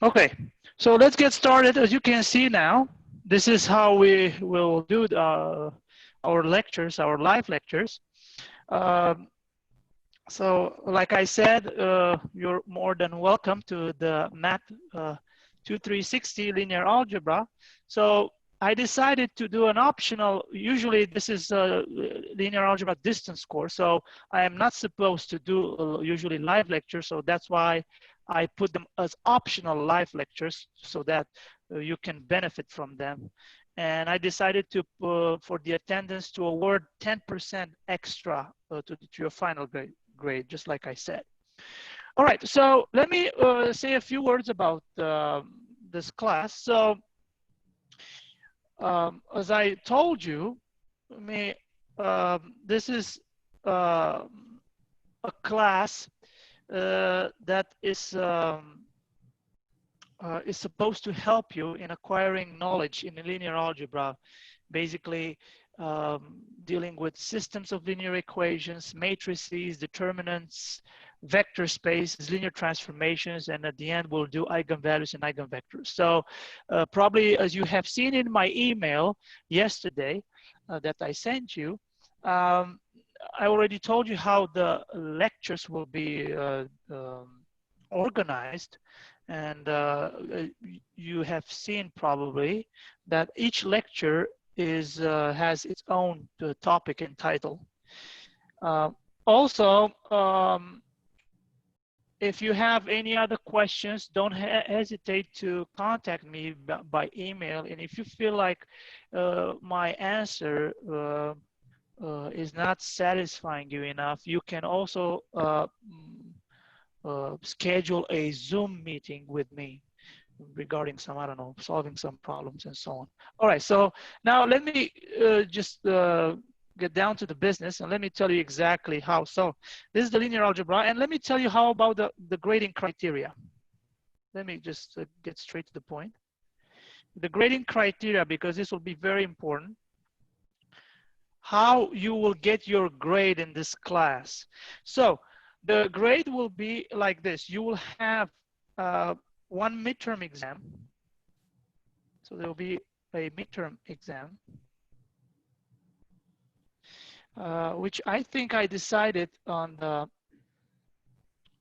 Okay, so let's get started. As you can see now, this is how we will do our lectures, our live lectures. Um, so like I said, you're more than welcome to the Math 2360 linear algebra. So I decided to do an optional, usually this is a linear algebra distance course, so I am not supposed to do usually live lectures, so that's why I put them as optional live lectures so that you can benefit from them. And I decided to, for the attendance, to award 10% extra to your final grade, just like I said. All right, so let me say a few words about this class. So as I told you, this is a class that is supposed to help you in acquiring knowledge in linear algebra, basically dealing with systems of linear equations, matrices, determinants, vector spaces, linear transformations, and at the end we'll do eigenvalues and eigenvectors. So probably as you have seen in my email yesterday that I sent you, I already told you how the lectures will be organized. And you have seen probably that each lecture is has its own topic and title. Also, if you have any other questions, don't hesitate to contact me by email. And if you feel like my answer is not satisfying you enough, you can also schedule a Zoom meeting with me regarding some, I don't know, solving some problems and so on. All right, so now let me just get down to the business and let me tell you exactly how. So this is the linear algebra, and let me tell you how about the grading criteria. Let me just get straight to the point. The grading criteria, because this will be very important. How you will get your grade in this class. So the grade will be like this. You will have one midterm exam. So there will be a midterm exam, which I think I decided on the,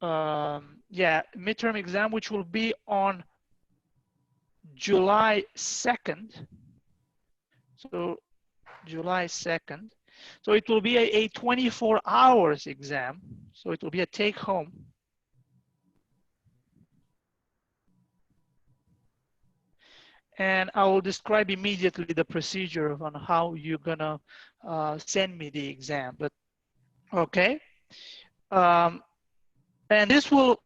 midterm exam, which will be on July 2nd. So July 2nd. So it will be a 24 hours exam. So it will be a take home. And I will describe immediately the procedure on how you're gonna send me the exam. But okay, and this will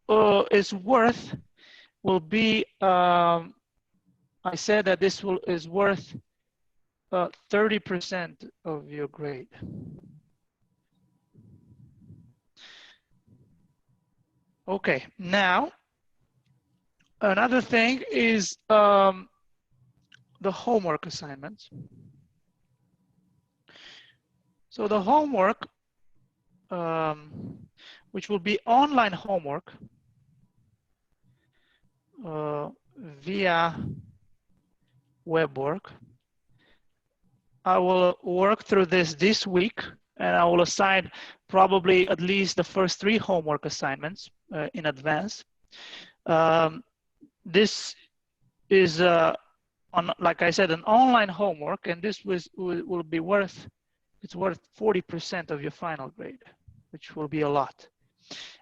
be. I said that this is worth 30% of your grade. Okay, now another thing is the homework assignments. So the homework, which will be online homework via web work. I will work through this week, and I will assign probably at least the first 3 homework assignments in advance. This is like I said, an online homework, and this will be worth, it's worth 40% of your final grade, which will be a lot.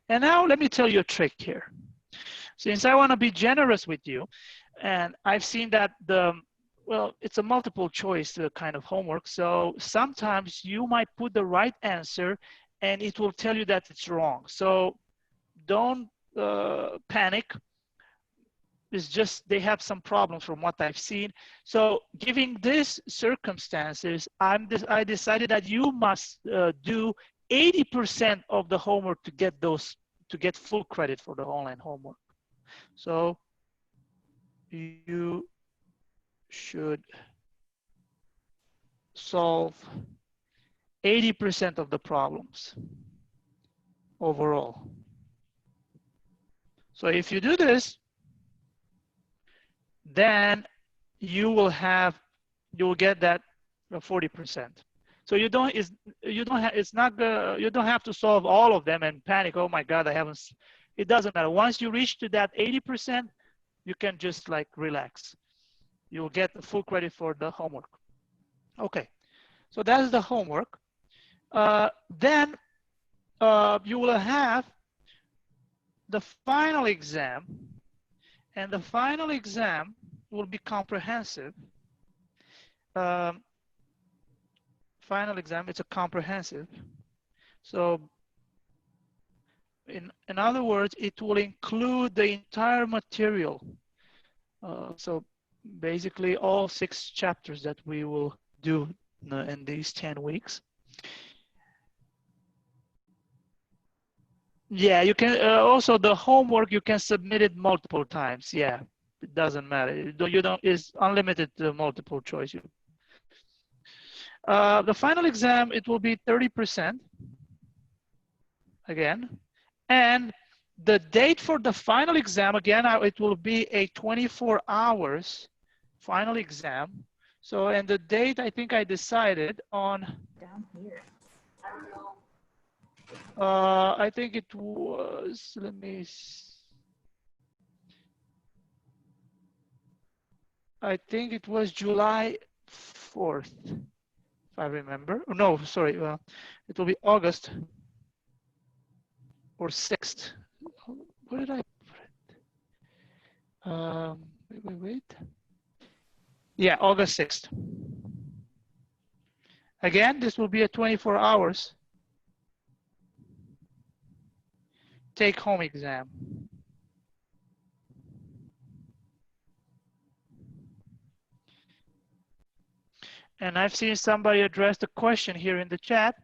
And now let me tell you a trick here. Since I want to be generous with you, and I've seen that well, it's a multiple choice kind of homework. So sometimes you might put the right answer and it will tell you that it's wrong. So don't panic. It's just they have some problems from what I've seen. So given these circumstances, I decided that you must do 80% of the homework to get full credit for the online homework. So you should solve 80% of the problems overall. So if you do this, then you will get that 40%. So you don't have to solve all of them and panic. Oh my God, I haven't. It doesn't matter. Once you reach to that 80%, you can just like relax. You'll get the full credit for the homework. Okay, so that's the homework. Then you will have the final exam, and the final exam will be comprehensive. Final exam, it's a comprehensive. So in other words, it will include the entire material. So basically all 6 chapters that we will do in these 10 weeks. Yeah, you can also the homework, you can submit it multiple times. Yeah, it doesn't matter. It's unlimited multiple choice. The final exam, it will be 30% again. And the date for the final exam, again, it will be a 24 hours final exam. So, and the date, I think I decided on down here. I think it was, let me see. I think it was July 4th, if I remember. No, sorry, it will be August or 6th. Where did I put it? Wait. Yeah, August 6th. Again, this will be a 24 hours take-home exam. And I've seen somebody address the question here in the chat.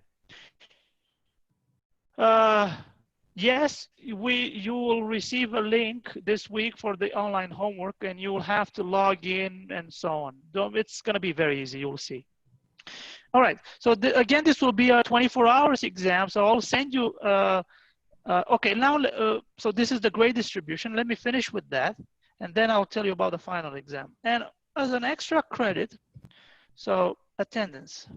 Yes, you will receive a link this week for the online homework, and you will have to log in and so on. It's going to be very easy, you'll see. All right, so again, this will be a 24 hours exam, so I'll send you, okay, now, so this is the grade distribution. Let me finish with that, and then I'll tell you about the final exam. And as an extra credit, so attendance.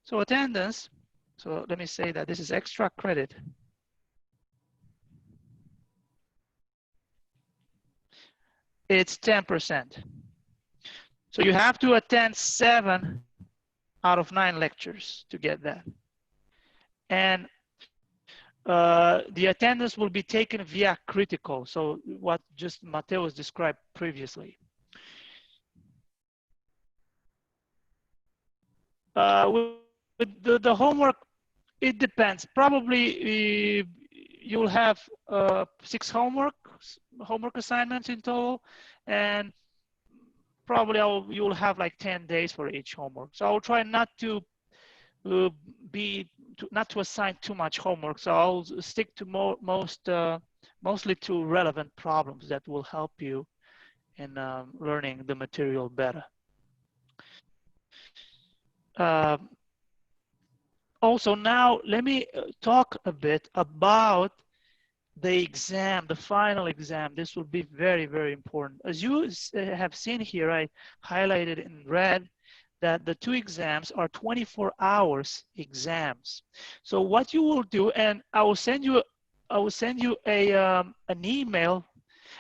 So attendance, so let me say that this is extra credit. It's 10%. So you have to attend 7 out of 9 lectures to get that. And the attendance will be taken via critical. So what just Mateus described previously. With the homework, it depends. Probably you'll have 6 homework assignments in total, and probably you'll have like 10 days for each homework. So I'll try not to not to assign too much homework. So I'll stick to mostly to relevant problems that will help you in learning the material better. Also, now let me talk a bit about the exam, the final exam. This will be very, very important. As you have seen here, I highlighted in red that the 2 exams are 24 hours exams. So what you will do, and I will send you an email.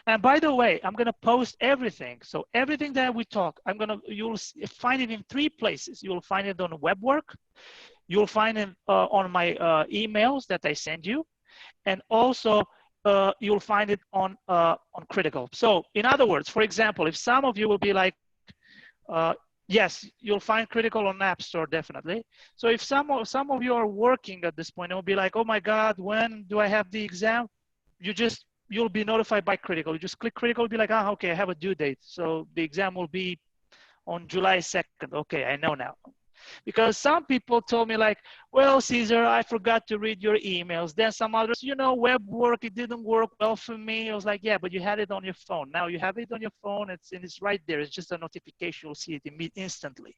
And by the way, I'm gonna post everything. So everything that we talk, you'll find it in 3 places. You'll find it on WebWork. You'll find it on my emails that I send you, and also you'll find it on Critical. So in other words, for example, if some of you will be like, yes, you'll find Critical on App Store, definitely. So if some of you are working at this point, it'll be like, oh my God, when do I have the exam? You'll be notified by Critical. You just click Critical, be like, ah, okay, I have a due date. So the exam will be on July 2nd. Okay, I know now. Because some people told me like, well, Cezar, I forgot to read your emails. Then some others, web work, it didn't work well for me. I was like, yeah, but you had it on your phone. Now you have it on your phone, it's right there. It's just a notification, you'll see it instantly.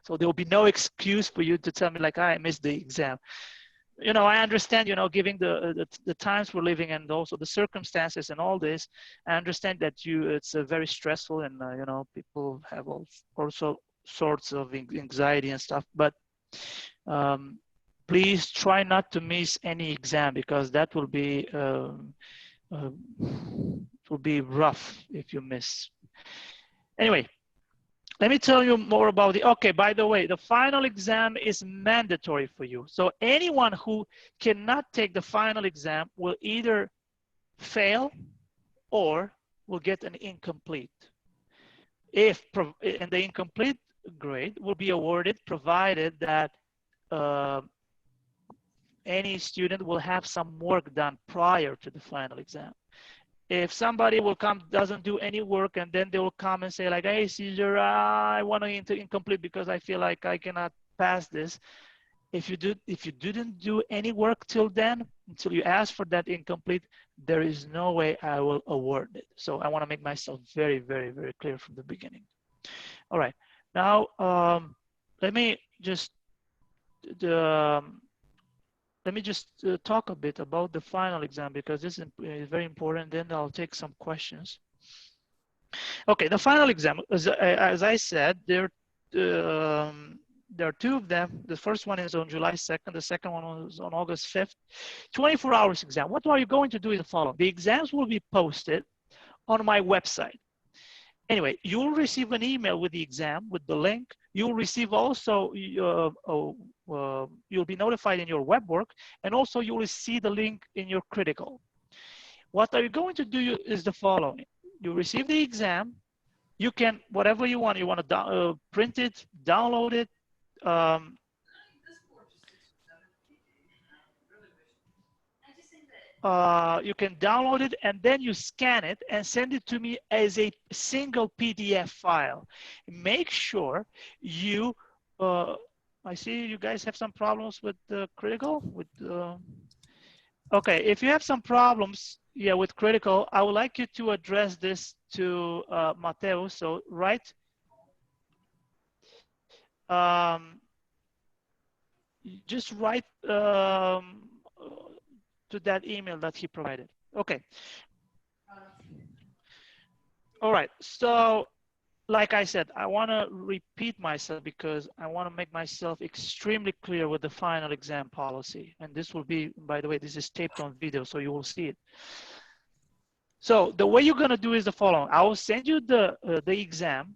So there will be no excuse for you to tell me like, I missed the exam. you know, I understand, you know, giving the times we're living and also the circumstances and all this, I understand that it's very stressful and, you know, people have also sorts of anxiety and stuff, but please try not to miss any exam because that will be, it will be rough if you miss. Anyway, let me tell you more about the, okay, by the way, the final exam is mandatory for you. So anyone who cannot take the final exam will either fail or will get an incomplete. And the incomplete grade will be awarded provided that any student will have some work done prior to the final exam. If somebody will come, doesn't do any work, and then they will come and say like, hey, Cezar, I want to incomplete because I feel like I cannot pass this. If you didn't do any work till then, until you ask for that incomplete, there is no way I will award it. So I want to make myself very, very, very clear from the beginning. All right. Now, let me just talk a bit about the final exam because this is very important. Then I'll take some questions. Okay, the final exam, as I said, there are two of them. The first one is on July 2nd. The second one was on August 5th. 24 hours exam. What are you going to do is the following. The exams will be posted on my website. Anyway, you'll receive an email with the exam, with the link. You'll receive also, you'll be notified in your web work, and also you will see the link in your critical. What are you going to do is the following. You receive the exam. You can, whatever you want to print it, download it. You can download it and then you scan it and send it to me as a single PDF file. Make sure you, I see you guys have some problems with the critical. Okay, if you have some problems, yeah, with critical, I would like you to address this to Mateo. So write, just write to that email that he provided. Okay. All right. So, like I said, I want to repeat myself because I want to make myself extremely clear with the final exam policy. And this will be, by the way, this is taped on video, so you will see it. So the way you're going to do is the following. I will send you the exam.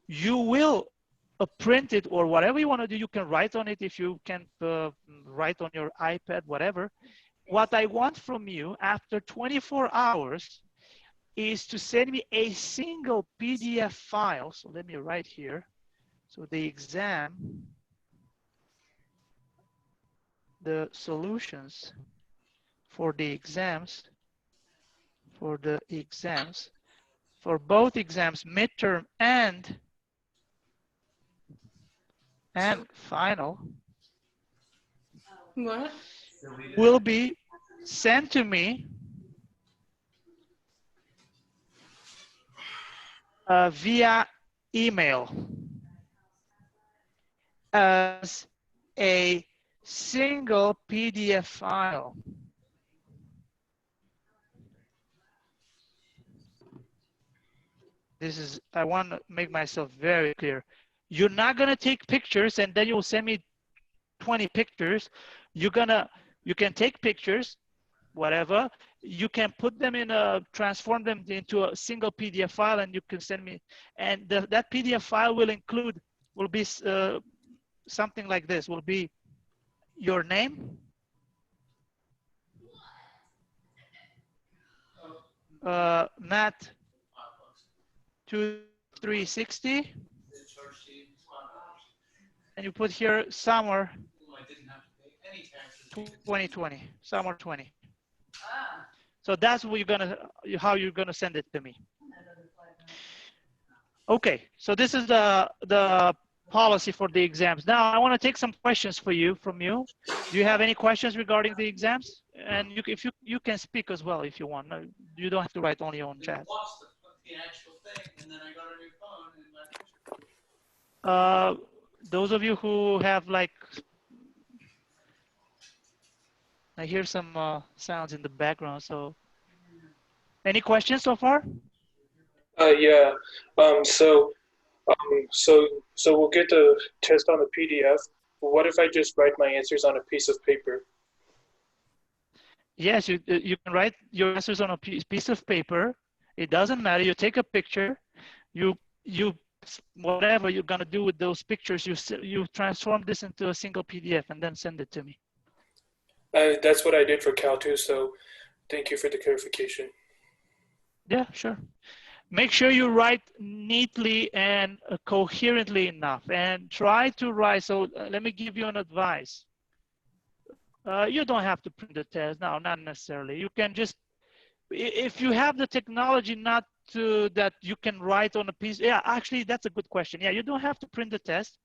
You will print it or whatever you want to do. You can write on it if you can write on your iPad, whatever. What I want from you after 24 hours is to send me a single PDF file. So let me write here. So the exam, the solutions for the exams, for both exams, midterm and final, what? Will be sent to me via email as a single PDF file. This is, I want to make myself very clear. You're not going to take pictures and then you'll send me 20 pictures. You can take pictures, whatever. You can put them in transform them into a single PDF file and you can send me. And that PDF file will be something like this, will be your name, Matt 2360, and you put here summer 2020, summer 20. So that's what how you're gonna send it to me. Okay, so this is the policy for the exams. Now I want to take some questions from you. Do you have any questions regarding the exams? And if you can speak as well if you want. No, you don't have to write only on chat. The actual thing, and then I got a new phone and my picture. Those of you who have like I hear some sounds in the background. So, any questions so far? Yeah. So so we'll get the test on the PDF. What if I just write my answers on a piece of paper? Yes, you can write your answers on a piece of paper. It doesn't matter. You take a picture. You whatever you're gonna do with those pictures, you transform this into a single PDF and then send it to me. That's what I did for Cal too. So thank you for the clarification. Yeah, sure. Make sure you write neatly and coherently enough, and try to write. So let me give you an advice. You don't have to print the test. No, not necessarily. You can just, if you have the technology not to, that you can write on a piece. Yeah, actually, that's a good question. Yeah, you don't have to print the test.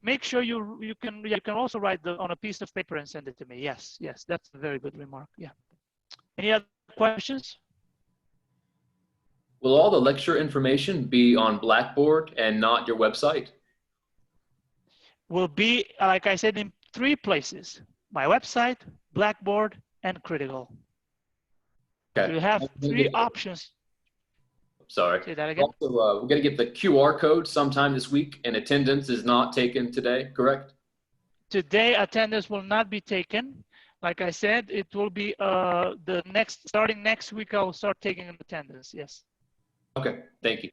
Make sure you can also write on a piece of paper and send it to me. Yes, yes, that's a very good remark. Yeah. Any other questions? Will all the lecture information be on Blackboard and not your website? Will be, like I said, in 3 places: my website, Blackboard, and Critical. Okay. So you have 3 options. Sorry. Say that again. Also, we're going to get the QR code sometime this week, and attendance is not taken today, correct? Today, attendance will not be taken. Like I said, it will be starting next week, I'll start taking attendance. Yes. Okay, thank you.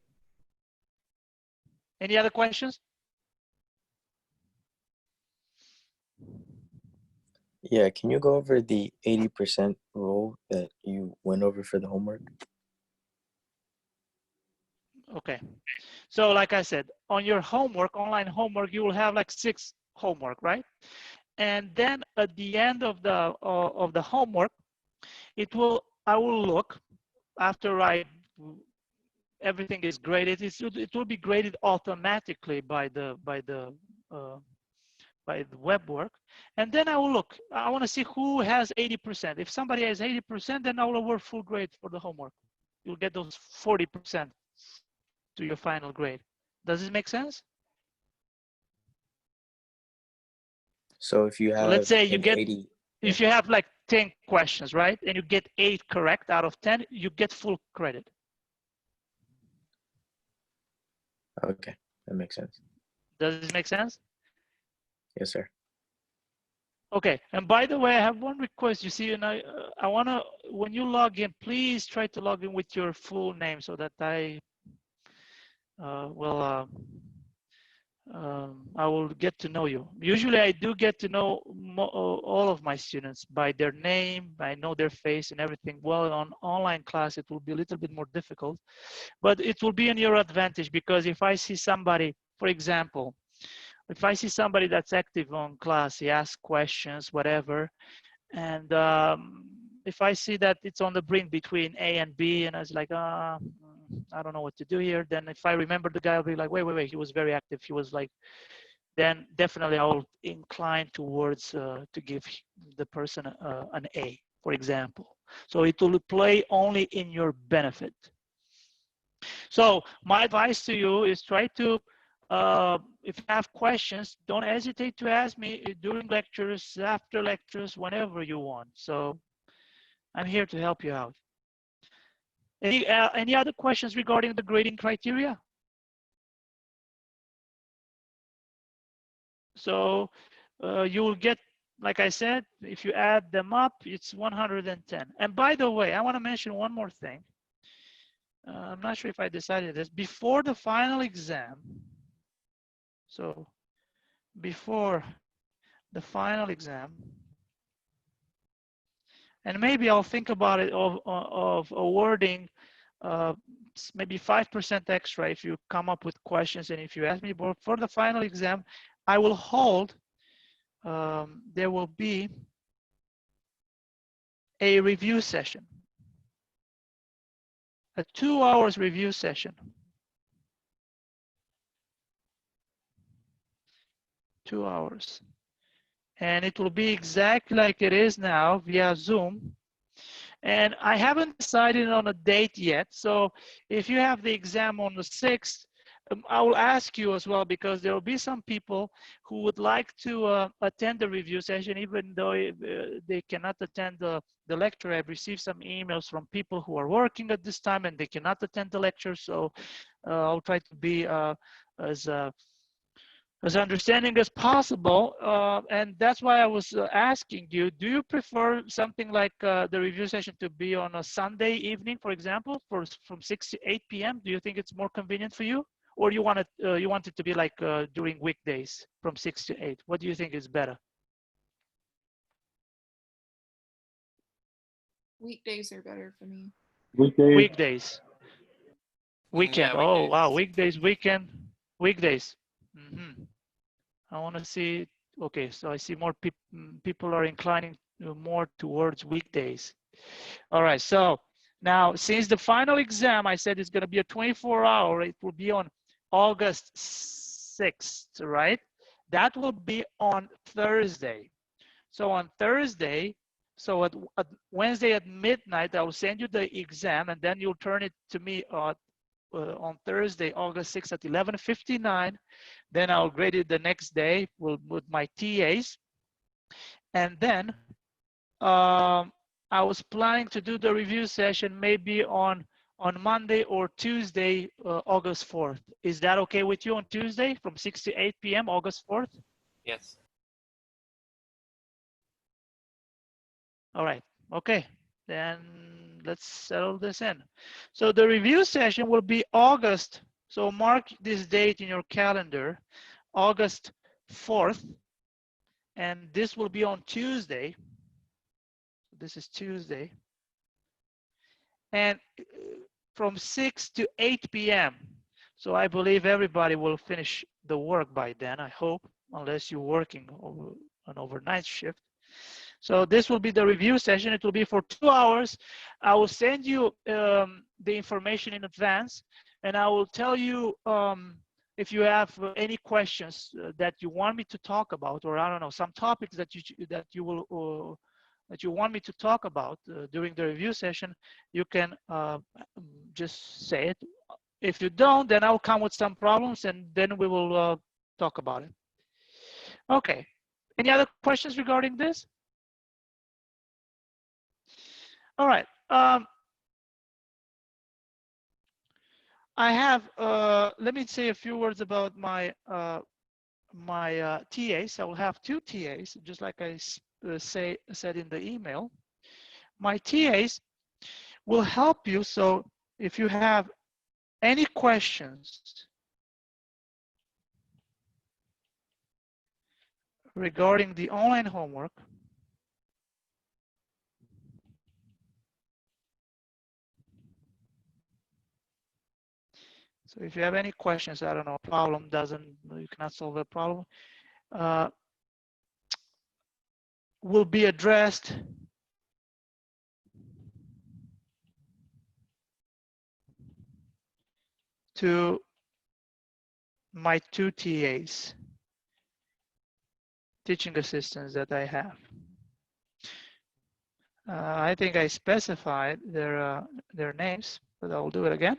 Any other questions? Yeah, can you go over the 80% rule that you went over for the homework? Okay. So like I said, on your homework, online homework, you will have like 6 homework, right? And then at the end of the homework, I will look after everything is graded. It will be graded automatically by the web work. And then I will look. I want to see who has 80%. If somebody has 80%, then I will award full grade for the homework. You'll get those 40% to your final grade. Does this make sense? So if you have, let's say you get 80, if you have like 10 questions, right, and you get 8 correct out of 10, you get full credit. Okay, that makes sense. Does this make sense? Yes, sir. Okay, and by the way, I have one request. You see, and I want to, when you log in, please try to log in with your full name so that I will get to know you. Usually I do get to know all of my students by their name. I know their face and everything. Well, on online class, it will be a little bit more difficult, but it will be in your advantage, because if I see somebody, for example, if I see somebody that's active on class, he asks questions, whatever, and if I see that it's on the brink between A and B, and I was like, I don't know what to do here, then if I remember the guy, I'll be like, wait, he was very active. He was like, then definitely I will incline towards to give the person an A, for example. So it will play only in your benefit. So my advice to you is try to, if you have questions, don't hesitate to ask me during lectures, after lectures, whenever you want. So I'm here to help you out. Any other questions regarding the grading criteria? So you will get, like I said, if you add them up, it's 110. And by the way, I want to mention one more thing. I'm not sure if I decided this. Before the final exam, so before the final exam, and maybe I'll think about it of awarding maybe 5% extra if you come up with questions, and if you ask me. But for the final exam, I will hold, there will be a review session, a 2 hours review session. 2 hours. And it will be exactly like it is now via Zoom. And I haven't decided on a date yet. So if you have the exam on the 6th, I will ask you as well, because there will be some people who would like to attend the review session, even though they cannot attend the lecture. I've received some emails from people who are working at this time and they cannot attend the lecture. So I'll try to be as understanding as possible. And that's why I was asking you, do you prefer something like the review session to be on a Sunday evening, for example, from 6 to 8 p.m.? Do you think it's more convenient for you? Or you want it to be like during weekdays from 6 to 8? What do you think is better? Weekdays are better for me. Weekdays. Weekend. Yeah, Oh, weekdays. wow. Weekdays, weekend, weekdays. I want to see. Okay, so I see more people are inclining more towards weekdays. All right, so now since the final exam, I said it's going to be a 24-hour, it will be on August 6th, right? That will be on Thursday. So on Thursday, so at Wednesday at midnight, I will send you the exam, and then you'll turn it to me on Thursday, August 6th at 11:59. Then I'll grade it the next day with my TAs. And then I was planning to do the review session maybe on Monday or Tuesday, August 4th. Is that okay with you on Tuesday from 6 to 8 p.m., August 4th? Yes. All right, okay. Then let's settle this in. So the review session will be August. So mark this date in your calendar, August 4th. And this will be on Tuesday. This is Tuesday. And from 6 to 8 p.m. So I believe everybody will finish the work by then, I hope, unless you're working an overnight shift. So this will be the review session. It will be for 2 hours. I will send you the information in advance, and I will tell you if you have any questions that you want me to talk about, or I don't know, some topics that you want me to talk about during the review session. You can just say it. If you don't, then I'll come with some problems, and then we will talk about it. Okay. Any other questions regarding this? All right. I have, let me say a few words about my TAs. I will have 2 TAs, just like I said in the email. My TAs will help you. So if you have any questions regarding the online homework, so if you have any questions, I don't know, you cannot solve a problem, will be addressed to my 2 TAs, teaching assistants that I have. I think I specified their names, but I'll do it again.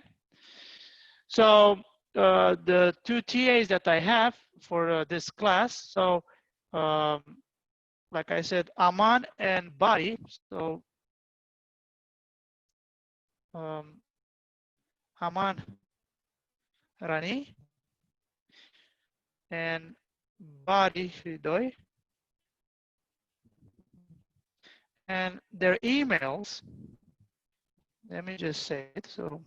So the 2 TAs that I have for this class, so like I said, Aman and Bari. So Aman Rani and Bari Hridoy. And their emails, let me just say it. So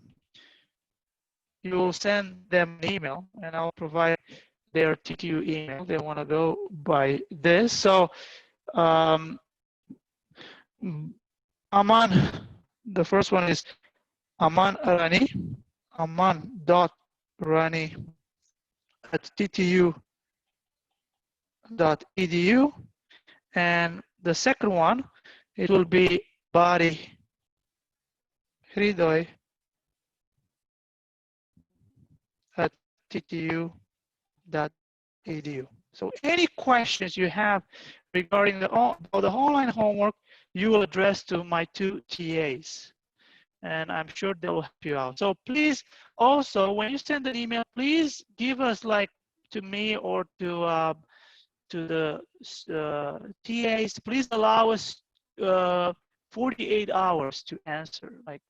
you will send them an email, and I'll provide their TTU email. They want to go by this. So Aman, the first one is Aman Rani, aman.rani@ttu.edu. And the second one, it will be Bari Hridoy at ttu.edu. So any questions you have regarding the online homework, you will address to my 2 TAs. and I'm sure they will help you out. So please, also, when you send an email, please give us, like, to me or to the TAs, please allow us 48 hours to answer. Like,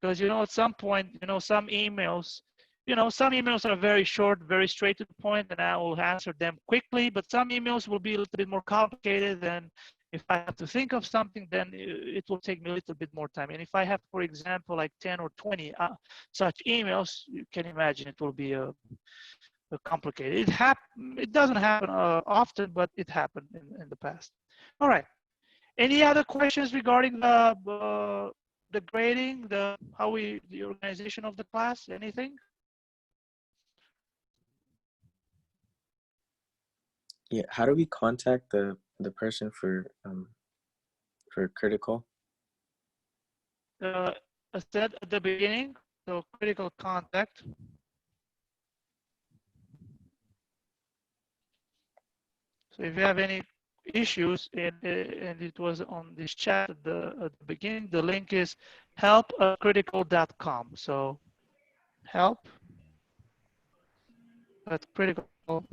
because, you know, at some point, you know, some emails are very short, very straight to the point, and I will answer them quickly, but some emails will be a little bit more complicated, and if I have to think of something, then it will take me a little bit more time. And if I have, for example, like 10 or 20 such emails, you can imagine it will be complicated. It doesn't happen often, but it happened in the past. All right. Any other questions regarding the grading, the organization of the class? Anything? Yeah, how do we contact the person for critical? I said at the beginning, so critical contact. So if you have any issues, and it was on this chat at the beginning, the link is help@critical.com. So help@critical.com.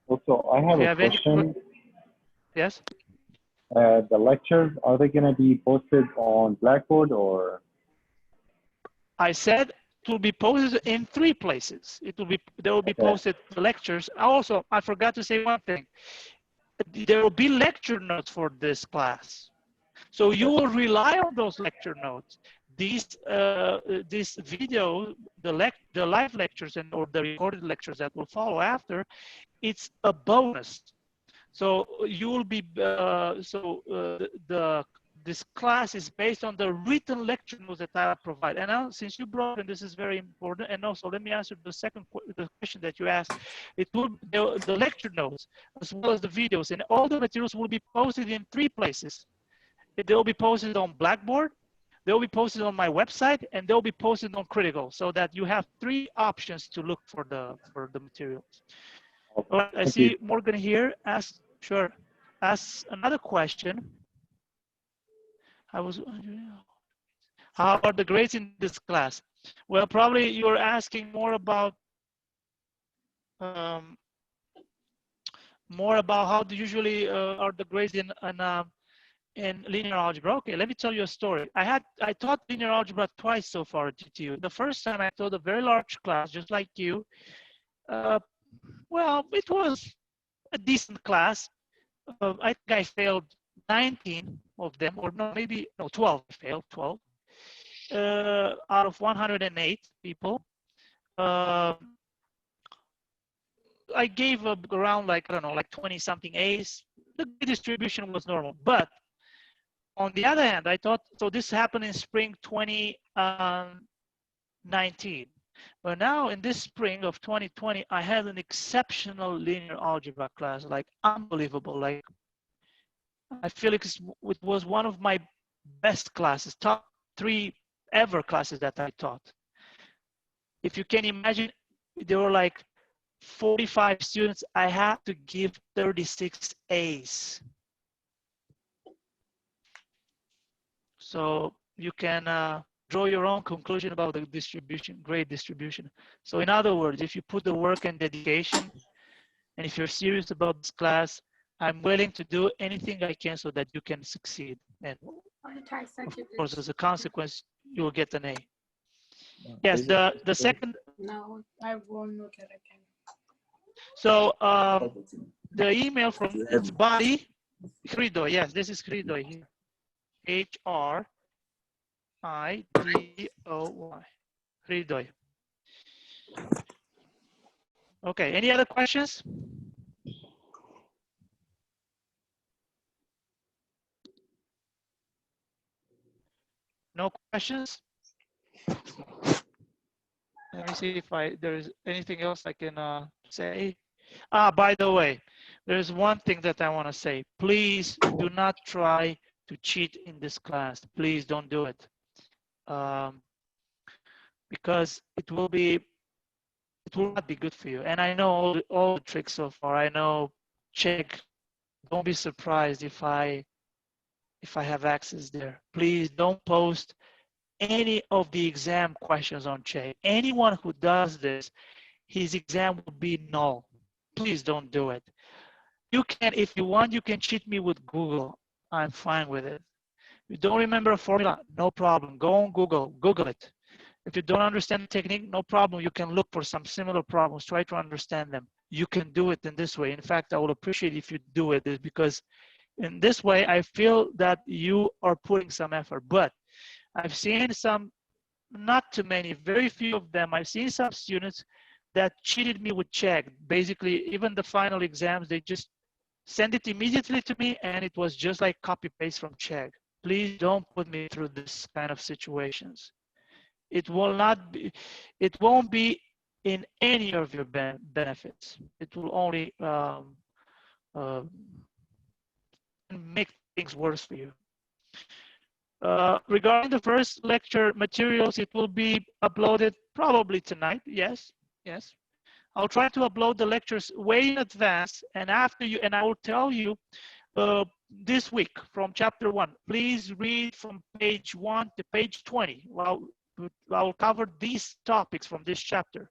Also, I have a question. Yes. The lectures, are they going to be posted on Blackboard or? I said it will be posted in 3 places. There will be posted the lectures. Also, I forgot to say one thing. There will be lecture notes for this class. So you will rely on those lecture notes. This video, the live lectures or the recorded lectures that will follow after, it's a bonus. So you will be this class is based on the written lecture notes that I provide. And now, since you brought, and this is very important, and also let me answer the question that you asked. It will the lecture notes as well as the videos and all the materials will be posted in 3 places. They will be posted on Blackboard, they will be posted on my website, and they'll be posted on Critical, so that you have 3 options to look for the materials. All right, I see Morgan here. Ask another question. How are the grades in this class? Well, probably you're asking more about how usually are the grades in linear algebra. Okay, let me tell you a story. I taught linear algebra twice so far at TTU. The first time I taught a very large class, just like you. Well, it was a decent class. I think I failed 19 of them, or no, maybe no, 12. I failed 12 out of 108 people. I gave around like, I don't know, like 20 something A's. The distribution was normal, but on the other hand, I thought, so this happened in spring 2019. But now in this spring of 2020, I had an exceptional linear algebra class, like unbelievable. Like I feel like it was one of my best classes, top 3 ever classes that I taught. If you can imagine, there were like 45 students. I had to give 36 A's. So you can draw your own conclusion about the distribution, grade distribution. So in other words, if you put the work and dedication, and if you're serious about this class, I'm willing to do anything I can so that you can succeed. And of course, as a consequence, you will get an A. Yes, the second. No, I won't look at it again. So the email from its body, Hridoy. Yes, this is Hridoy here. H-R-I-D-O-Y. Hridoy. Okay, any other questions? No questions? Let me see if there's anything else I can say. By the way, there's one thing that I want to say. Please do not try to cheat in this class. Please don't do it. Because it will not be good for you. And I know all the tricks so far. I know, check. Don't be surprised if I if I have access there. Please don't post any of the exam questions on Chegg. Anyone who does this, his exam will be null. Please don't do it. You can, if you want, you can cheat me with Google. I'm fine with it. You don't remember a formula, no problem. Go on Google, Google it. If you don't understand the technique, no problem. You can look for some similar problems, try to understand them. You can do it in this way. In fact, I will appreciate if you do it, because in this way, I feel that you are putting some effort. But I've seen some, not too many, very few of them. I've seen some students that cheated me with Chegg. Basically, even the final exams, they just send it immediately to me, and it was just like copy paste from Chegg. Please don't put me through this kind of situations. It will not be, it won't be in any of your benefits. It will only make things worse for you. Regarding the first lecture materials, it will be uploaded probably tonight. Yes, yes. I'll try to upload the lectures way in advance, and after you, and I will tell you this week from chapter 1. Please read from page 1 to page 20. Well, I'll cover these topics from this chapter,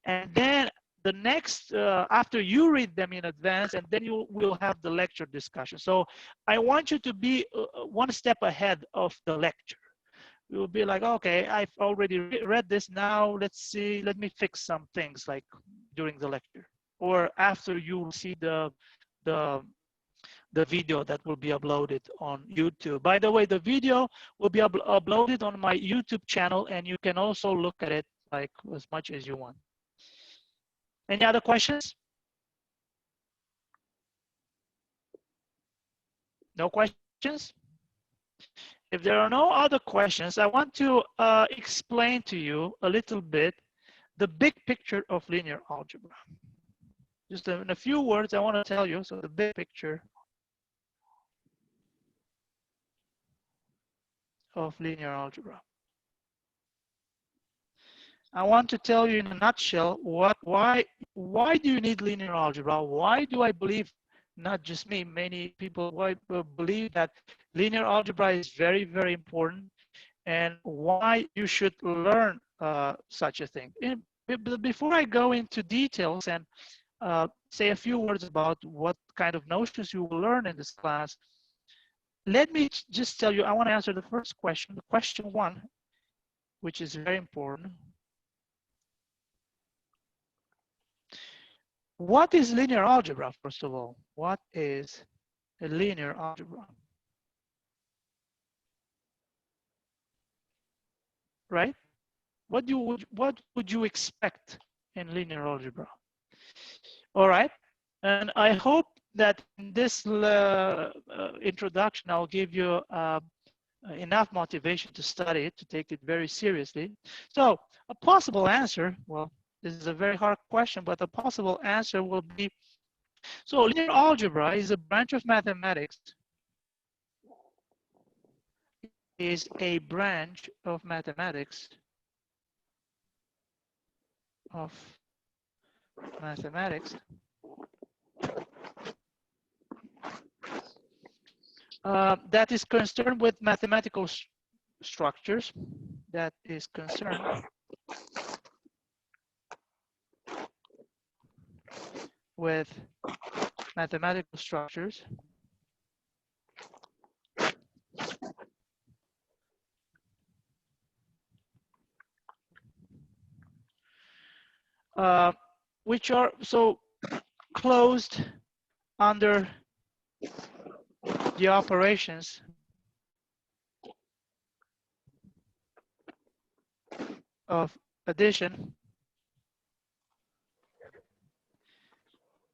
and then the next after you read them in advance, and then you will have the lecture discussion. So I want you to be one step ahead of the lecture. You'll be like, okay, I've already read this. Now let's see, let me fix some things like during the lecture, or after you see the video that will be uploaded on YouTube. By the way, the video will be uploaded on my YouTube channel, and you can also look at it like as much as you want. Any other questions? No questions? If there are no other questions, I want to explain to you a little bit the big picture of linear algebra. Just in a few words, I want to tell you, so the big picture of linear algebra. I want to tell you in a nutshell why do you need linear algebra? Why do I believe, not just me, many people believe that linear algebra is very, very important, and why you should learn such a thing. Before I go into details and say a few words about what kind of notions you will learn in this class, let me just tell you, I want to answer the first question, the question 1, which is very important. What is linear algebra, first of all? What is a linear algebra? Right? What would you expect in linear algebra? All right, and I hope that in this introduction, I'll give you enough motivation to study it, to take it very seriously. So a possible answer, well, this is a very hard question, but a possible answer will be, so linear algebra is a branch of mathematics, is a branch of mathematics that is concerned with mathematical structures, that is concerned with mathematical structures which are so closed under the operations of addition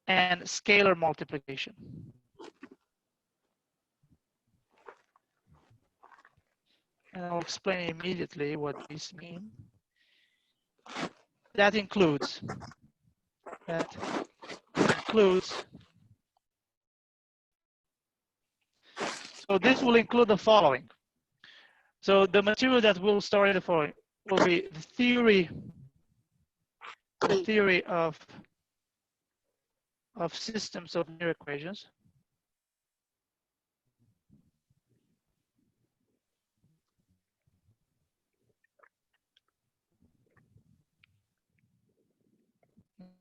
and scalar multiplication. And I'll explain immediately what these mean. That includes so this will include the following. So the material that we'll study the following will be the theory of systems of linear equations,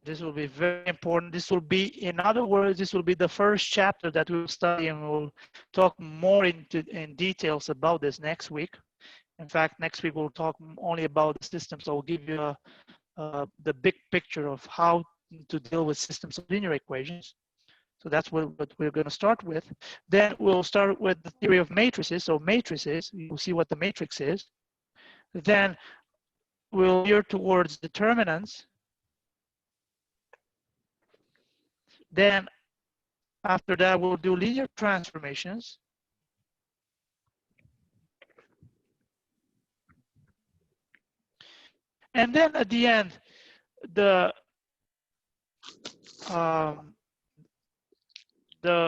This will be very important. This will be, in other words, this will be the first chapter that we will study, and we'll talk more in details about this next week. In fact, next week we'll talk only about the systems. So I'll give you the big picture of how to deal with systems of linear equations. So that's what we're going to start with. Then we'll start with the theory of matrices. So matrices, you'll see what the matrix is. Then we'll veer towards determinants. Then after that, we'll do linear transformations. And then at the end, the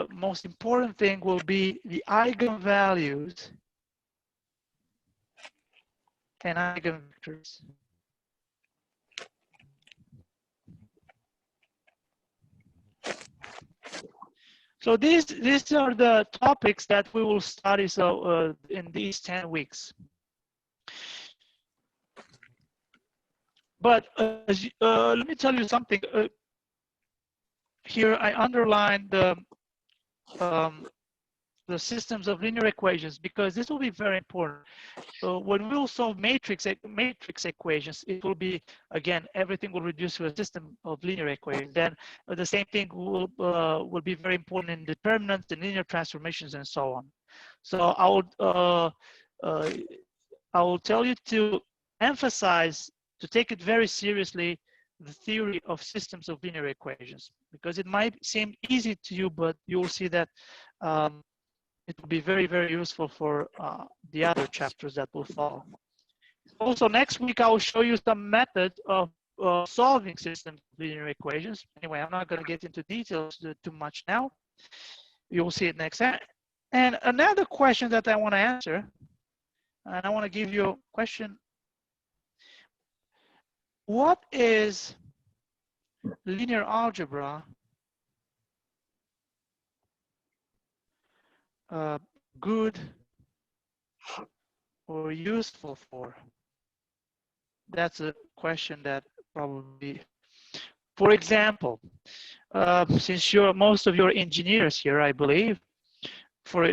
most important thing will be the eigenvalues and eigenvectors. So these are the topics that we will study in these 10 weeks. But let me tell you something. Here I underlined the systems of linear equations because this will be very important. When we will solve matrix equations, it will be, again, everything will reduce to a system of linear equations. Then the same thing will be very important in determinants and linear transformations and so on. So I will tell you to emphasize, to take it very seriously, the theory of systems of linear equations, because it might seem easy to you, but you will see that it will be very, very useful for the other chapters that will follow. Also, next week, I will show you some methods of solving systems of linear equations. Anyway, I'm not going to get into details too much now. You will see it next time. And another question that I want to answer, and I want to give you a question. What is linear algebra good or useful for? That's a question that probably, for example, since most of your engineers here, I believe, for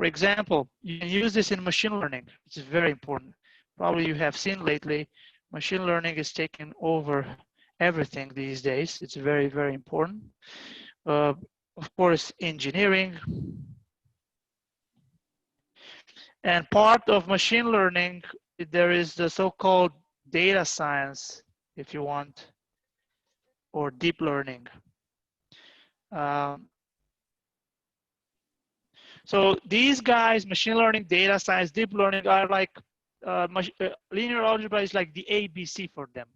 example, you can use this in machine learning. It's very important. Probably you have seen lately, machine learning is taking over everything these days. It's very, very important. Of course, engineering. And part of machine learning, there is the so-called data science, if you want, or deep learning. So these guys, machine learning, data science, deep learning, are like, linear algebra is like the ABC for them.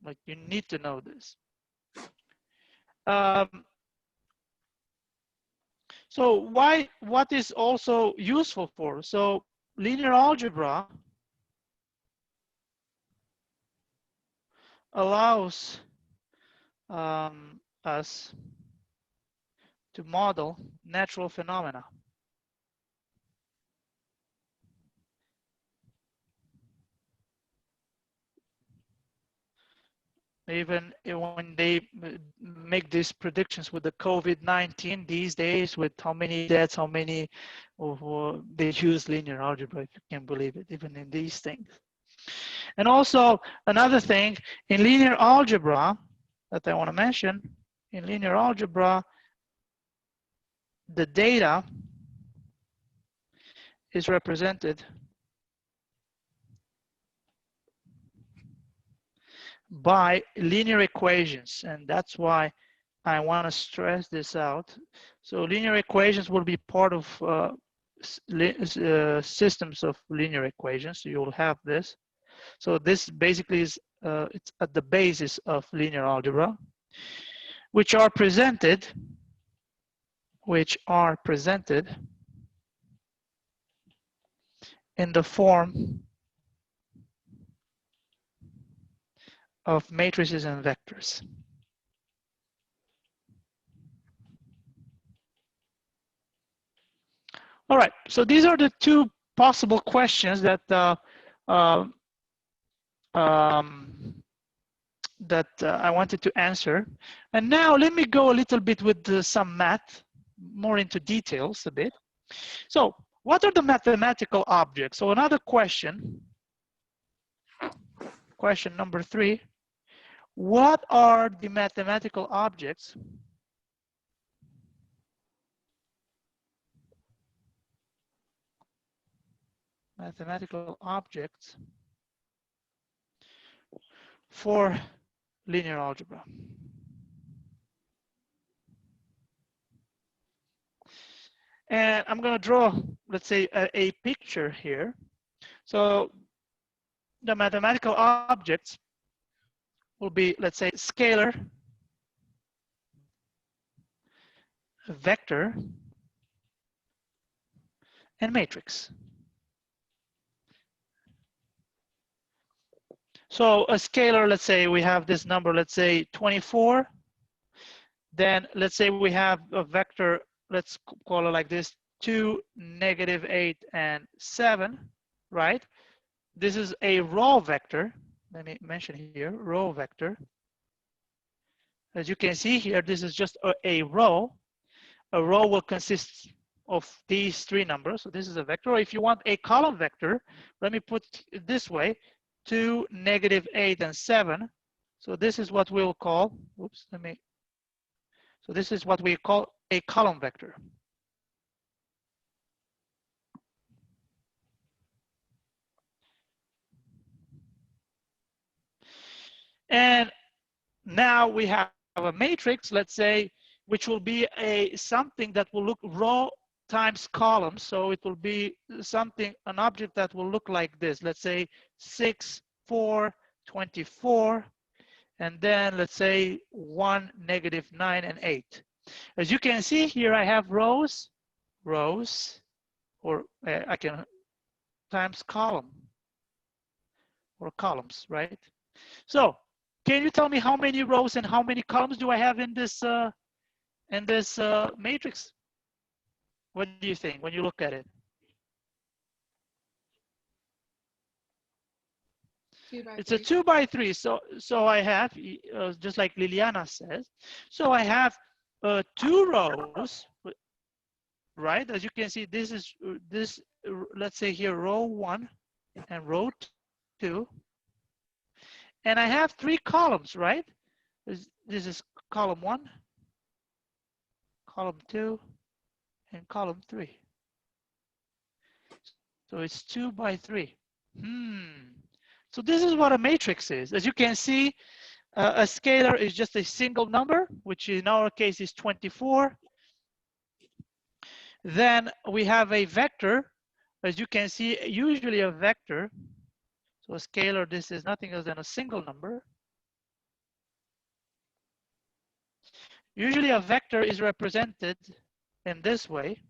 Like, you need to know this. So what is also useful for? So linear algebra allows us to model natural phenomena. Even when they make these predictions with the COVID-19 these days, with how many deaths, how many, they use linear algebra, if you can believe it, even in these things. And also another thing, in linear algebra that I want to mention, in linear algebra, the data is represented by linear equations, and that's why I want to stress this out. So linear equations will be part of systems of linear equations. So you'll have this. So this basically is it's at the basis of linear algebra, which are presented in the form of matrices and vectors. All right, so these are the two possible questions that I wanted to answer. And now let me go a little bit with some math, more into details a bit. So what are the mathematical objects? So another question, question number 3. What are the mathematical objects for linear algebra? And I'm going to draw, let's say, a picture here. So the mathematical objects will be, let's say, scalar, vector, and matrix. So a scalar, let's say we have this number, let's say 24. Then let's say we have a vector, let's call it like this, 2, -8, and 7, right? This is a row vector. Let me mention here, row vector. As you can see here, this is just a row. A row will consist of these 3 numbers. So this is a vector. Or if you want a column vector, let me put it this way, 2, -8, and 7. So this is what we'll call, oops, so this is what we call a column vector. And now we have a matrix, let's say, which will be something that will look row times column. So it will be something, an object that will look like this. Let's say 6, 4, 24, and then let's say 1, -9, and 8. As you can see here, I have rows, or I can times column, or columns, right? So can you tell me how many rows and how many columns do I have in this matrix? What do you think when you look at it? 2 by It's 3. a 2 by 3. So I have, just like Liliana says, so I have 2 rows, right? As you can see, this is let's say here, row 1 and row 2. And I have 3 columns, right? This is column 1, column 2, and column 3. So it's 2 by 3. So this is what a matrix is. As you can see, a scalar is just a single number, which in our case is 24. Then we have a vector. As you can see, usually a vector, so a scalar, this is nothing else than a single number. Usually a vector is represented in this way.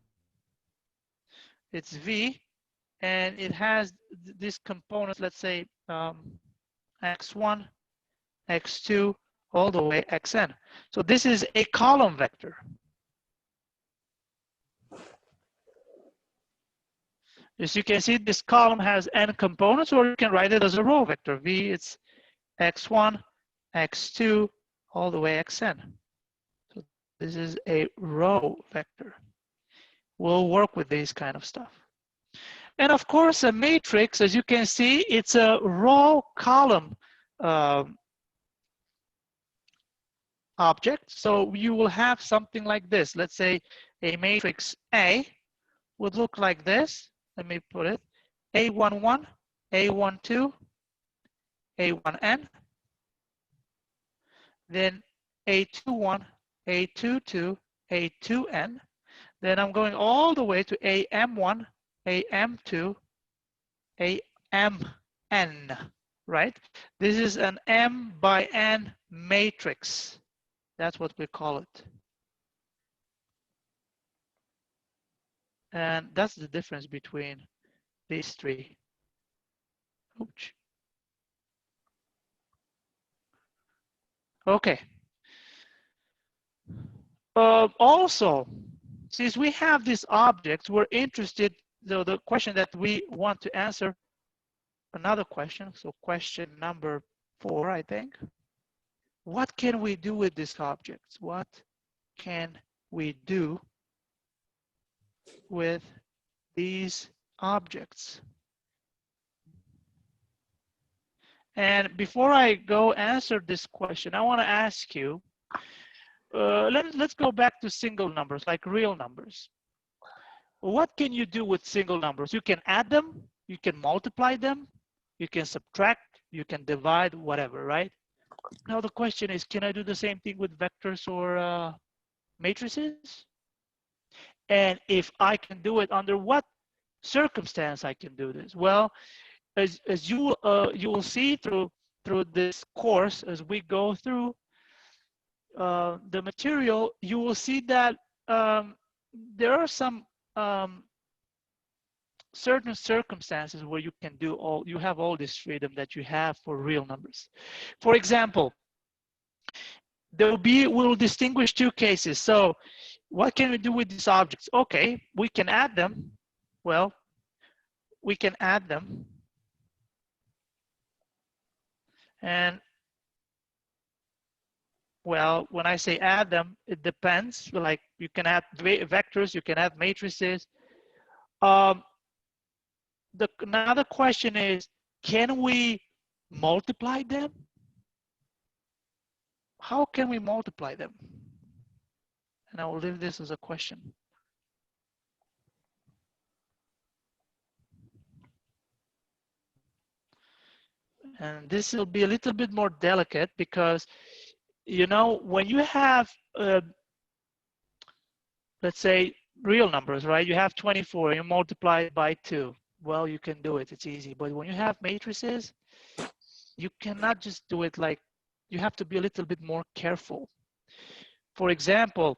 It's V, and it has these components, let's say x1, x2, all the way xn. So this is a column vector. As you can see, this column has n components, or you can write it as a row vector. V, it's x1, x2, all the way xn. So this is a row vector. We'll work with this kind of stuff. And of course, a matrix, as you can see, it's a row column object. So you will have something like this. Let's say a matrix A would look like this. Let me put it. A11, A12, A1n. Then A21, A22, A2n. Then I'm going all the way to AM1, AM2, AMN, right? This is an M by N matrix. That's what we call it. And that's the difference between these 3. Oops. Okay. Also, since we have these objects, we're interested, the question that we want to answer, another question. So question number 4, I think. What can we do with these objects? What can we do with these objects? And before I go answer this question, I want to ask you, let's go back to single numbers, like real numbers. What can you do with single numbers? You can add them, you can multiply them, you can subtract, you can divide, whatever, right? Now the question is, can I do the same thing with vectors or matrices? And if I can do it, under what circumstance I can do this? Well, as you will see through this course, as we go through the material, you will see that there are some certain circumstances where you can do you have all this freedom that you have for real numbers. For example, we'll distinguish 2 cases. So what can we do with these objects? Okay, we can add them. Well, we can add them. And well, when I say add them, it depends. Like you can add vectors, you can add matrices. Another question is, can we multiply them? How can we multiply them? And I will leave this as a question. And this will be a little bit more delicate because, you know, when you have, let's say, real numbers, right? You have 24, you multiply it by 2. Well, you can do it, it's easy. But when you have matrices, you cannot just do it like, you have to be a little bit more careful. For example,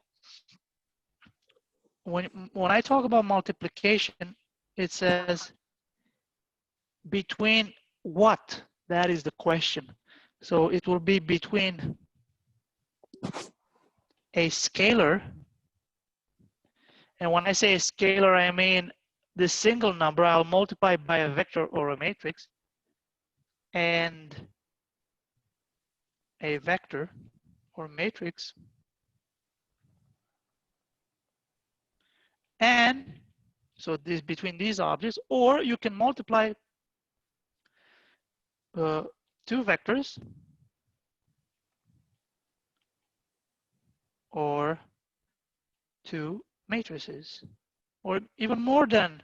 when I talk about multiplication, it says between what? That is the question. So it will be between a scalar, and when I say a scalar, I mean the single number I'll multiply by a vector or a matrix, and a vector or matrix, and so this between these objects, or you can multiply 2 vectors or 2 matrices, or even more than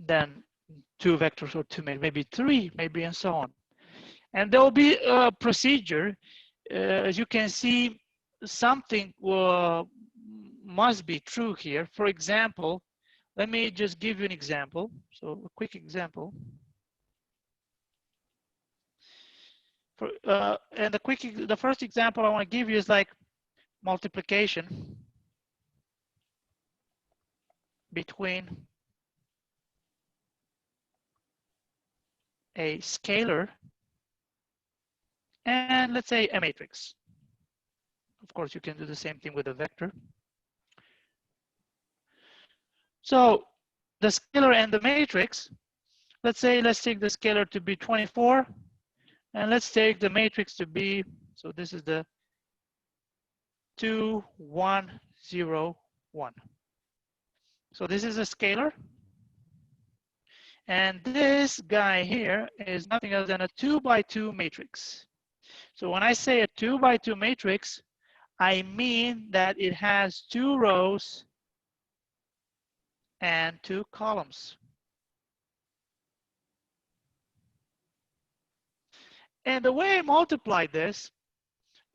2 vectors or 2 matrices, maybe 3, maybe, and so on. And there will be a procedure. As you can see, something must be true here. For example, let me just give you an example. So a quick example. And the first example I want to give you is like multiplication between a scalar and, let's say, a matrix. Of course, you can do the same thing with a vector. So the scalar and the matrix, let's take the scalar to be 24, and let's take the matrix to be, so this is the 2, 1, 0, 1. So this is a scalar. And this guy here is nothing else than a 2 by 2 matrix. So when I say a 2 by 2 matrix, I mean that it has 2 rows and 2 columns. And the way I multiply this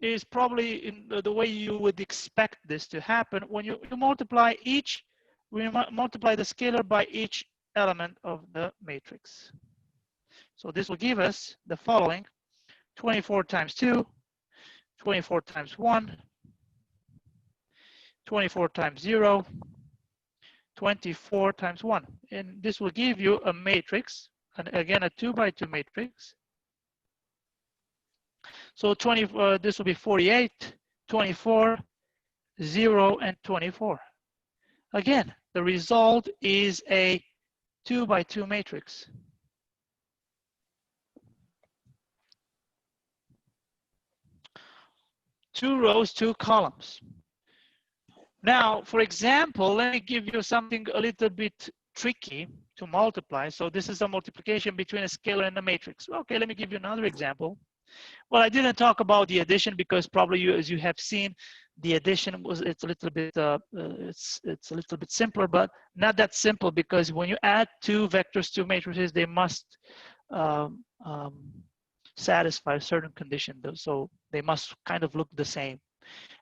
is probably in the way you would expect this to happen. When you multiply we multiply the scalar by each element of the matrix. So this will give us the following: 24 times 2, 24 times 1, 24 times 0, 24 times 1. And this will give you a matrix, and again, a 2 by 2 matrix. So this will be 48, 24, 0, and 24. Again, the result is a 2 by 2 matrix. Two rows, two columns. Now, for example, let me give you something a little bit tricky to multiply. So this is a multiplication between a scalar and a matrix. Okay, let me give you another example. Well, I didn't talk about the addition because probably you, as you have seen, the addition was it's a little bit it's a little bit simpler, but not that simple, because when you add two vectors to matrices, they must satisfy a certain condition. So they must kind of look the same,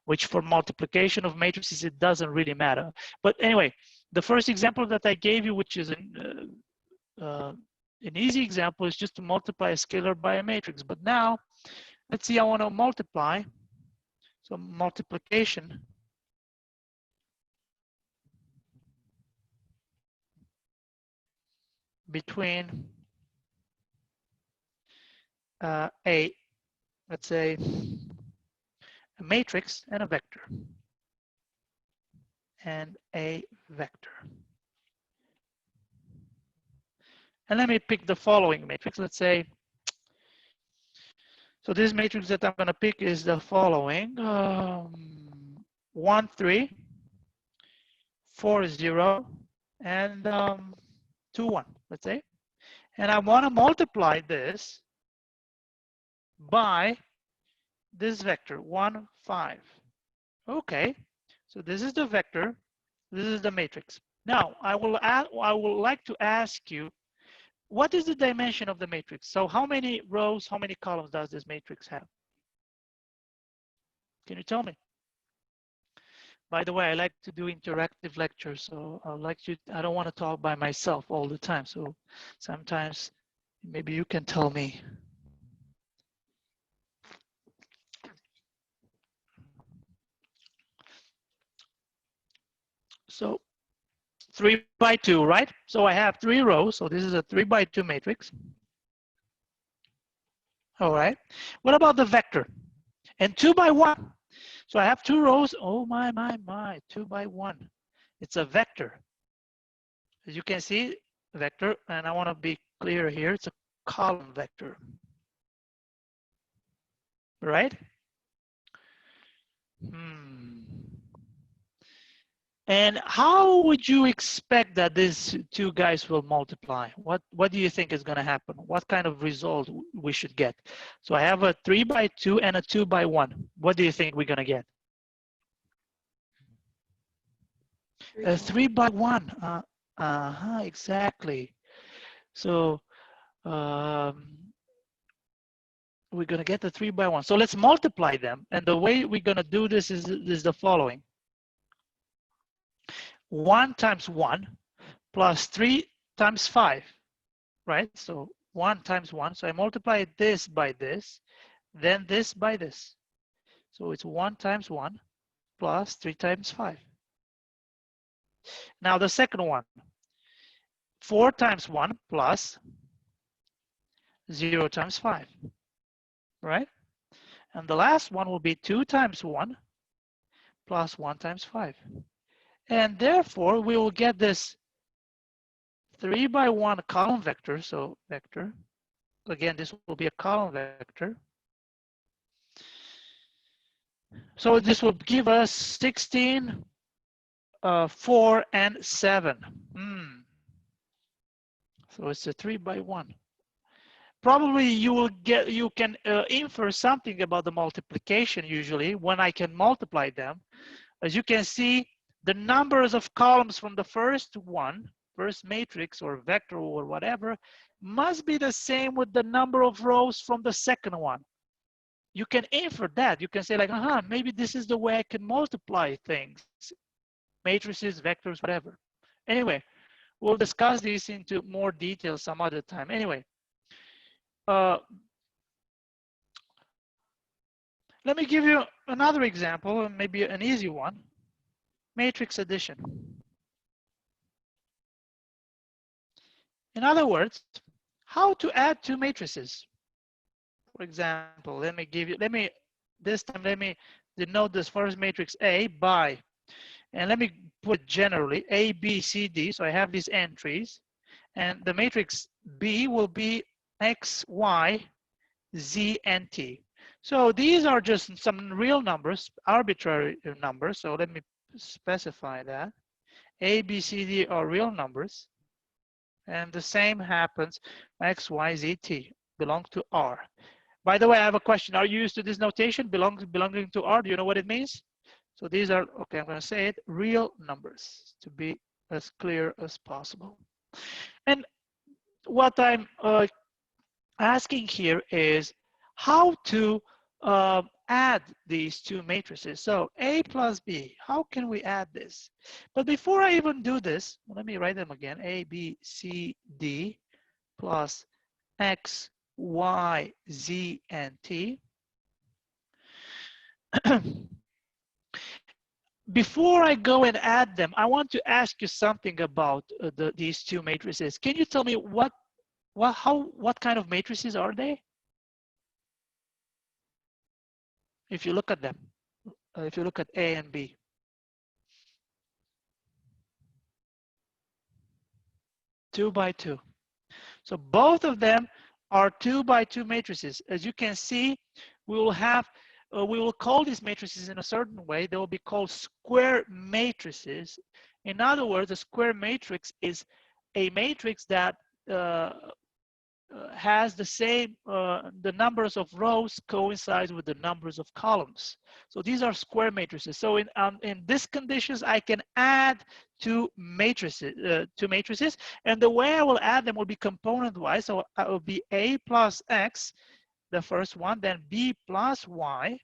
which for multiplication of matrices, it doesn't really matter. But anyway, the first example that I gave you, which is an easy example, is just to multiply a scalar by a matrix. But now, let's see, I want to multiply. So multiplication between let's say, a matrix and a vector. And a vector. And let me pick the following matrix. Let's say, so this matrix that I'm going to pick is the following: 1, 3, 4, 0, and 2, 1, let's say. And I want to multiply this by this vector, 1, 5. Okay, so this is the vector, this is the matrix. Now, I would like to ask you, what is the dimension of the matrix? So how many rows, how many columns does this matrix have? Can you tell me? By the way, I like to do interactive lectures, so I don't want to talk by myself all the time. So sometimes maybe you can tell me. So 3 by 2, right? So I have 3 rows. So this is a 3 by 2 matrix. All right. What about the vector? And 2 by 1. So I have 2 rows. Oh my, 2 by 1. It's a vector. As you can see, vector, and I want to be clear here, it's a column vector. Right? And how would you expect that these two guys will multiply? What do you think is going to happen? What kind of result we should get? So I have a 3 by 2 and a 2 by 1. What do you think we're going to get? A 3 by 1. Exactly. So we're going to get the 3 by 1. So let's multiply them. And the way we're going to do this is the following. 1 times 1 plus 3 times 5, right? So 1 times 1. So I multiply this by this, then this by this. So it's 1 times 1 plus 3 times 5. Now the second one, 4 times 1 plus 0 times 5, right? And the last one will be 2 times 1 plus 1 times 5. And therefore, we will get this 3 by 1 column vector. So vector, again, this will be a column vector. So this will give us 16, 4, and 7. So it's a 3 by 1. Probably you can infer something about the multiplication usually when I can multiply them. As you can see, the numbers of columns from the first matrix or vector or whatever, must be the same with the number of rows from the second one. You can infer that. You can say like, maybe this is the way I can multiply things. Matrices, vectors, whatever. Anyway, we'll discuss this into more detail some other time. Anyway, let me give you another example, maybe an easy one. Matrix addition. In other words, how to add two matrices. For example, this time let me denote this first matrix A by, and let me put generally A, B, C, D. So I have these entries, And the matrix B will be X, Y, Z, and T. So these are just some real numbers, arbitrary numbers. So let me specify that. A, B, C, D are real numbers. And the same happens, X, Y, Z, T belong to R. By the way, I have a question. Are you used to this notation, belonging to R? Do you know what it means? So these are, okay, I'm going to say it, real numbers, to be as clear as possible. And what I'm asking here is how to add these two matrices. So A plus B, how can we add this? But before I even do this, let me write them again. A, B, C, D plus X, Y, Z, and T. Before I go and add them, I want to ask you something about these two matrices. Can you tell me what kind of matrices are they? If you look at them, if you look at A and B. Two by two. So both of them are 2 by 2 matrices. As you can see, we will call these matrices in a certain way. They will be called square matrices. In other words, a square matrix is a matrix that has the same, the numbers of rows coincides with the numbers of columns. So these are square matrices. So in these conditions, I can add two matrices, and the way I will add them will be component-wise. So it will be A plus X, the first one, then B plus Y,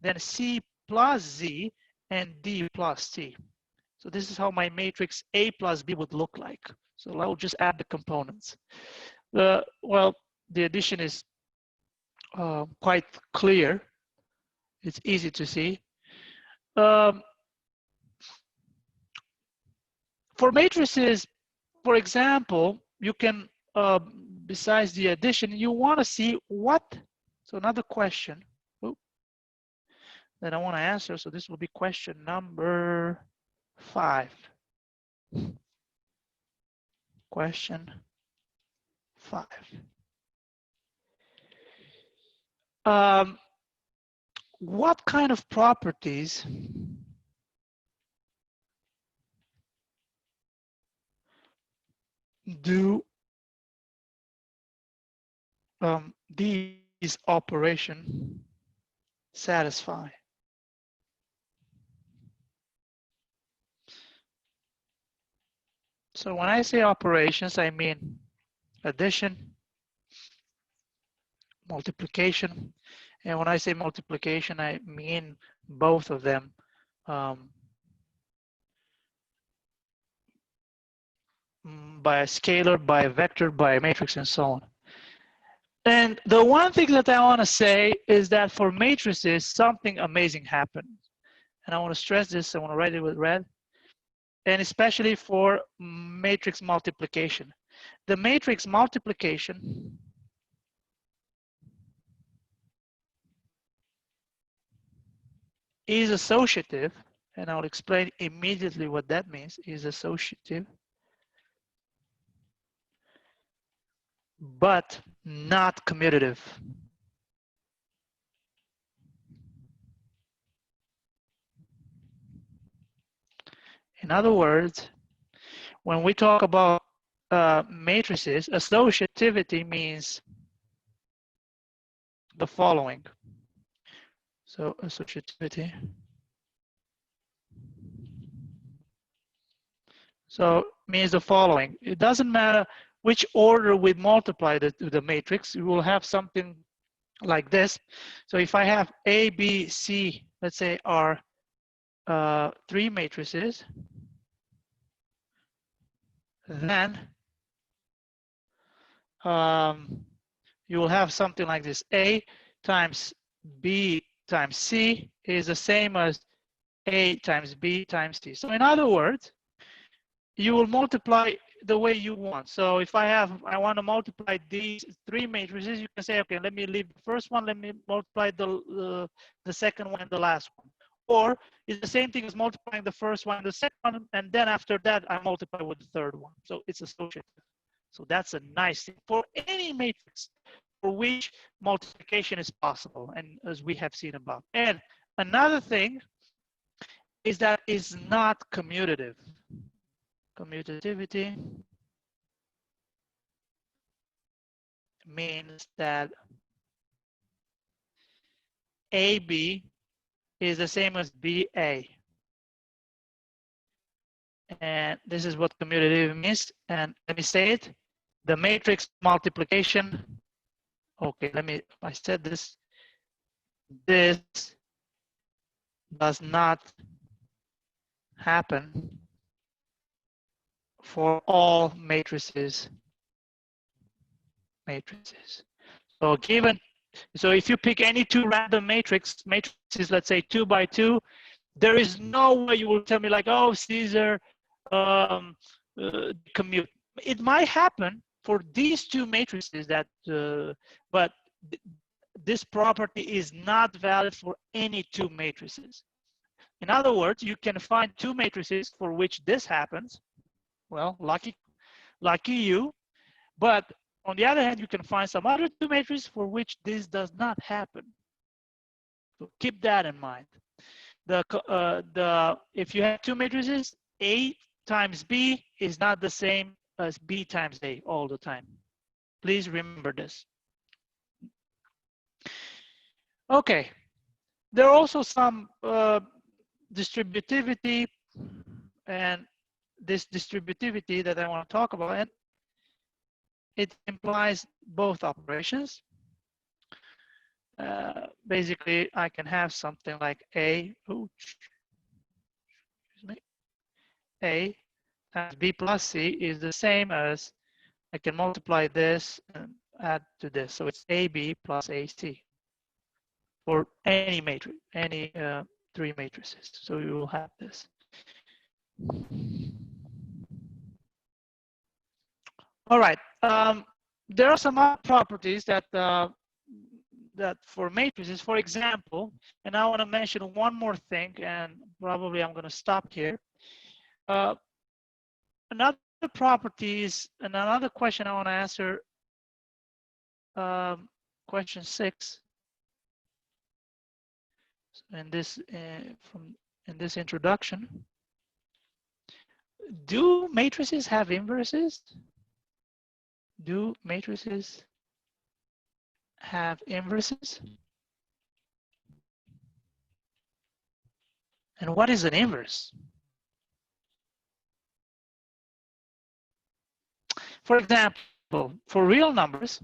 then C plus Z, and D plus T. So this is how my matrix A plus B would look like. So I will just add the components. Well, the addition is quite clear. It's easy to see. For matrices, for example, you can, besides the addition, you want to see what. So another question that I want to answer. So this will be question number 5. Question 5. What kind of properties do these operations satisfy? So when I say operations, I mean addition, multiplication, and when I say multiplication, I mean both of them. By a scalar, by a vector, by a matrix, and so on. And the one thing that I want to say is that for matrices, something amazing happened. And I want to stress this, I want to write it with red, and especially for matrix multiplication. The matrix multiplication is associative, and I'll explain immediately what that means, is associative, but not commutative. In other words, when we talk about matrices, associativity means the following. So associativity. So means the following. It doesn't matter which order we multiply the matrix, we will have something like this. So if I have A, B, C, let's say are 3 matrices, then you will have something like this. A times B times C is the same as A times B times C. So in other words, you will multiply the way you want. So if I want to multiply these 3 matrices, you can say, okay, let me leave the first one, let me multiply the second one and the last one. or it's the same thing as multiplying the first one and the second one, and then after that I multiply with the third one. So it's associative. So that's a nice thing for any matrix for which multiplication is possible, and as we have seen above. And another thing is that it's not commutative. Commutativity means that AB is the same as BA. And this is what commutative means. And let me say it. The matrix multiplication. Okay, I said this. This does not happen for all matrices. So if you pick any two random matrices, let's say 2 by 2, there is no way you will tell me like, oh, Cezar, commute. It might happen for these two matrices that, but this property is not valid for any two matrices. In other words, you can find two matrices for which this happens. Well, lucky you. But on the other hand, you can find some other two matrices for which this does not happen. So keep that in mind. If you have two matrices, A times B is not the same as B times A all the time. Please remember this. Okay, there are also some distributivity, and this distributivity that I want to talk about, and it implies both operations. Basically, I can have something like A times B plus C is the same as, I can multiply this and add to this. So it's AB plus AC for any matrix, any three matrices. So you will have this. All right. There are some other properties that that for matrices, for example, and I want to mention one more thing, and probably I'm going to stop here. Another property is, and another question I want to answer, question 6. In this in this introduction, do matrices have inverses? Do matrices have inverses? And what is an inverse? For example, for real numbers,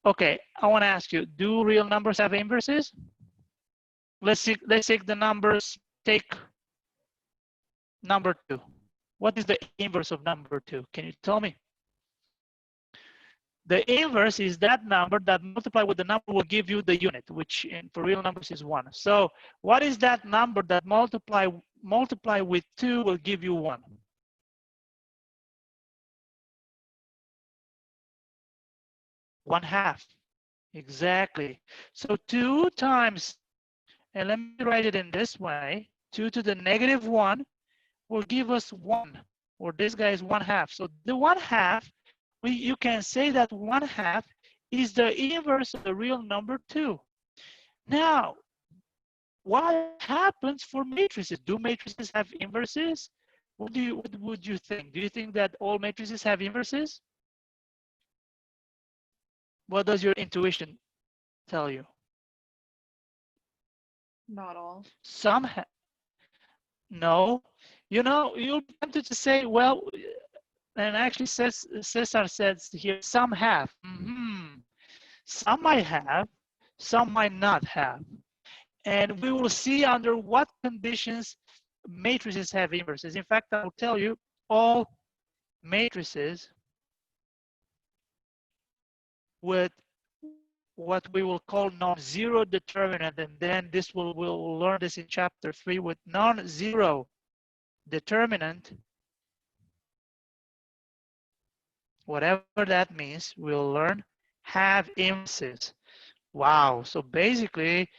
okay, I want to ask you, do real numbers have inverses? Let's take the numbers, take number 2. What is the inverse of number 2? Can you tell me? The inverse is that number that multiplied with the number will give you the unit, which for real numbers is 1. So what is that number that multiply with 2 will give you 1? 1/2. Exactly. So 2 times, and let me write it in this way, 2 to the negative 1 will give us 1, or this guy is 1/2. So the 1/2, you can say that 1/2 is the inverse of the real number 2. Now, what happens for matrices? Do matrices have inverses? What would you think? Do you think that all matrices have inverses? What does your intuition tell you? Not all. Some no. You know, you'll be tempted to say, well, and actually Cezar says here, some have. Some might have, some might not have. And we will see under what conditions matrices have inverses. In fact, I will tell you, all matrices with what we will call non-zero determinant, and then we'll learn this in chapter 3 with non-zero determinant, whatever that means, we'll learn, have inverses. Wow, so basically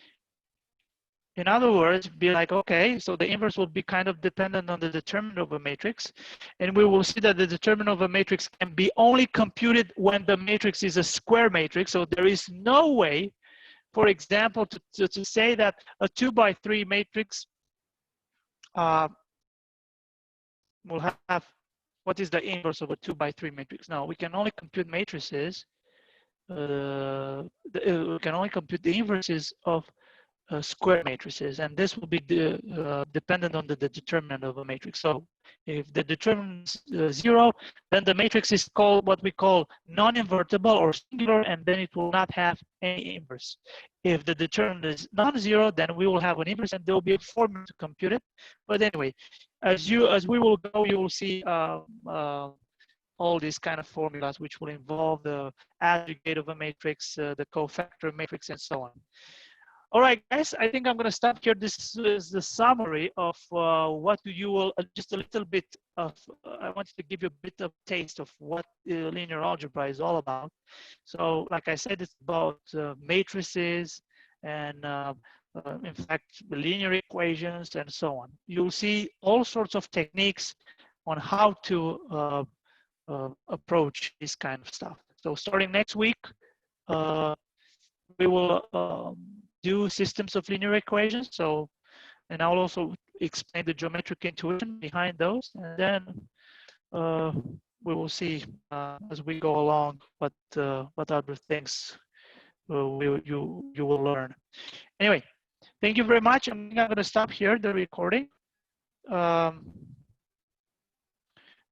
In other words, be like, okay, so the inverse will be kind of dependent on the determinant of a matrix. And we will see that the determinant of a matrix can be only computed when the matrix is a square matrix. So there is no way, for example, to say that a 2x3 matrix will have, what is the inverse of a 2x3 matrix? No, we can only compute matrices. We can only compute the inverses of square matrices, and this will be dependent on the determinant of a matrix. So if the determinant is 0, then the matrix is called what we call non-invertible or singular, and then it will not have any inverse. If the determinant is non-zero, then we will have an inverse, and there will be a formula to compute it. But anyway, as we will go, you will see all these kind of formulas, which will involve the aggregate of a matrix, the cofactor matrix, and so on. All right, guys, I think I'm going to stop here. This is the summary of what you will, just a little bit of, I wanted to give you a bit of taste of what linear algebra is all about. So like I said, it's about matrices and in fact, linear equations and so on. You'll see all sorts of techniques on how to approach this kind of stuff. So starting next week, we will do systems of linear equations. So, and I'll also explain the geometric intuition behind those. And then we will see as we go along what other things you will learn. Anyway, thank you very much. I'm going to stop here the recording. And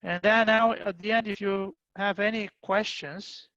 then now at the end, if you have any questions,